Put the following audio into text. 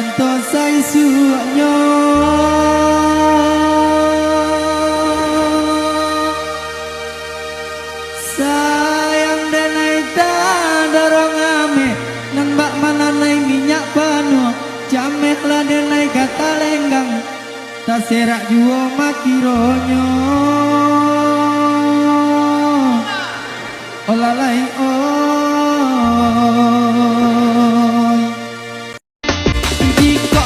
kanto sai suanyo sayang denai ta dorong ame nang bak mananai minyak pano jameh lah denai kata lenggang tak serak juo makironyo olalai oi jika